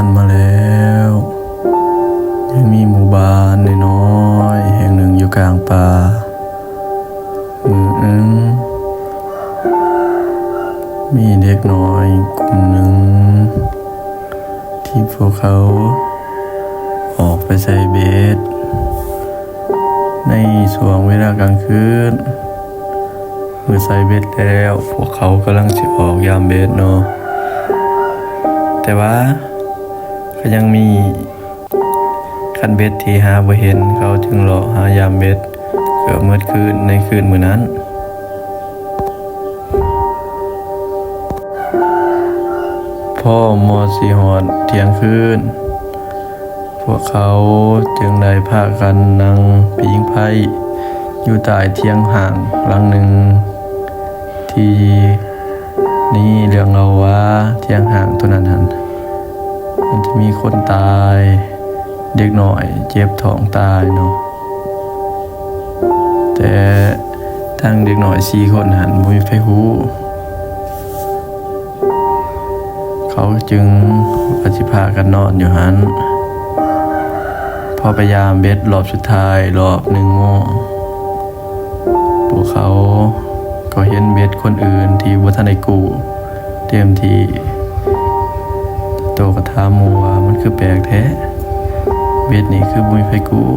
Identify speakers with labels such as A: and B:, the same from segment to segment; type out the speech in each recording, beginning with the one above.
A: านมาแล้วยังมีหมู่บ้านน้อยๆแห่งหนึ่งอยู่กลางป่ามือหนึ่งมีเด็กน้อยกลุ่มหนึ่งที่พวกเขาออกไปใส่เบ็ดในช่วงเวลากลางคืนเมื่อใส่เบ็ดแล้วพวกเขากำลังจะออกยามเบ็ดเนาะแต่ว่าก็ยังมีคันเบ็ดที่หาบ่เห็นเขาจึงรอหายามเบ็ดเกือบมืดคืนในคืนมื้อนั้นพ่อมอสิฮอดเที่ยงคืนพวกเขาจึงได้พากันนั่งพิงไพ่อยู่ใต้เทียงห่างหลังหนึ่งที่นี่เรื่องเราว่าเทียงห่างตัวนั้นมันจะมีคนตายเด็กหน่อยเจ็บท้องตายเนาะแต่ทั้งเด็กหน่อย4 คนบ่มีไผฮู้เขาจึงปฏิภากันนอนอยู่หันพอพยายามเบ็ดรอบสุดท้ายรอบ1 โมงพวกเขาก็เห็นเบ็ดคนอื่นที่บ่ทันได้กู้เต็มที่โตก็ถามหมู่ว่ามันคือแปลกแท้เบ็ดนี่คือบ่มีไผกู้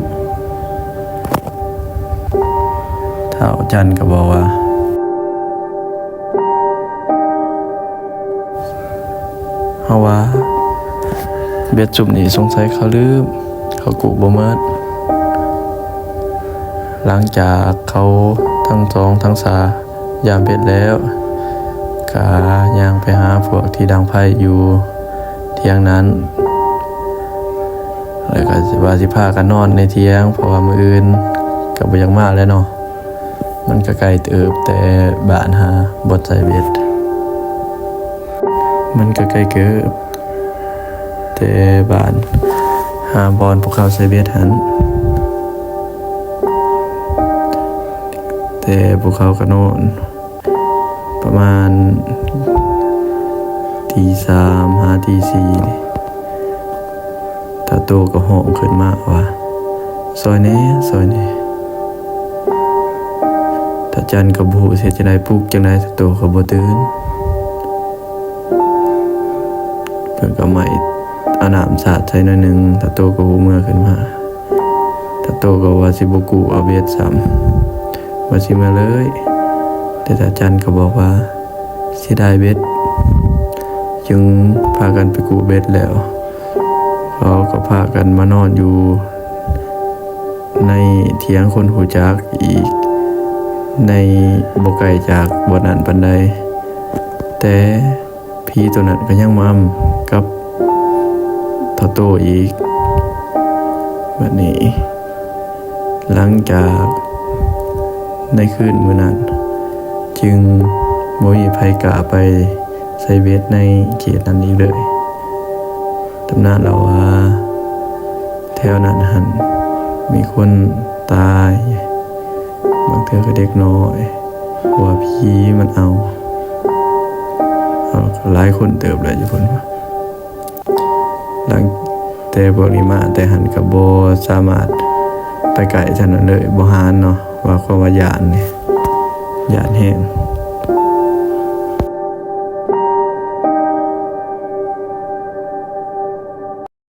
A: ท้าวจันทร์ก็บอกว่าเฮาว่าเบ็ดจุ่มนี่สงสัยเขาลืมเขากู้บ่หมดหลังจากเขาทั้งสองทั้งสายามเบ็ดแล้วก็ย่างไปหาพวกที่ดังไพ่อยู่เที่ยงนั้นแล้วก็สิพากันนอนในเที่ยงเพราะว่ามื้ออื่นก็บ่อยากมาแล้วเนาะมันก็ไกลเติบแต่บ้านหาบ่ใส่เบ็ดมันก็ไกลเกิบแต่บ้านหาบอนพวกเขาใส่เบ็ดหันแต่พวกเขาก็นอนประมาณตี 3หาตี 4ถ้าโตก็ห้องขึ้นมาว่าซอยแหน่ถ้าจันก็บ่ฮู้สิจะได้ปลุกจังได๋ถ้าโตก็บ่ตื่นเพิ่นก็ไม่เอาน้ำสาดใส่หน่อยนึงถ้าโตก็หูเมื่อขึ้นมาถ้าโตก็ว่าสิบ่กู้เอาเบ็ดซ้ำว่าสิมาเลยแต่ตาจันก็บอกว่าเสียดายเบ็ดจึงพากันไปกู้เบ็ดแล้วเขาก็พากันมานอนอยู่ในเถียงคนหูจักอีกในบ่ไกลจากบ่นั้นปานใดแต่ผีตัวนั้นก็ยังมากับโตอีกบัดนี้หลังจากในคืนมื้อนั้นจึงบ่มีไผกล้าไปใส่เบ็ดในเขตนั้นอีกเลยตำนานเราว่าแถวนั้นมีคนตายบางเทื่อก็เด็กน้อยว่าผีมันเอาหลายคนเติบเลยอยู่พุ่นว่าหลังแต่พวกนี้มาแต่ก็บ่สามารถไปไกลจังนั้นเลยบ่หานเนาะว่าความว่าญาณนี่ญาณแฮง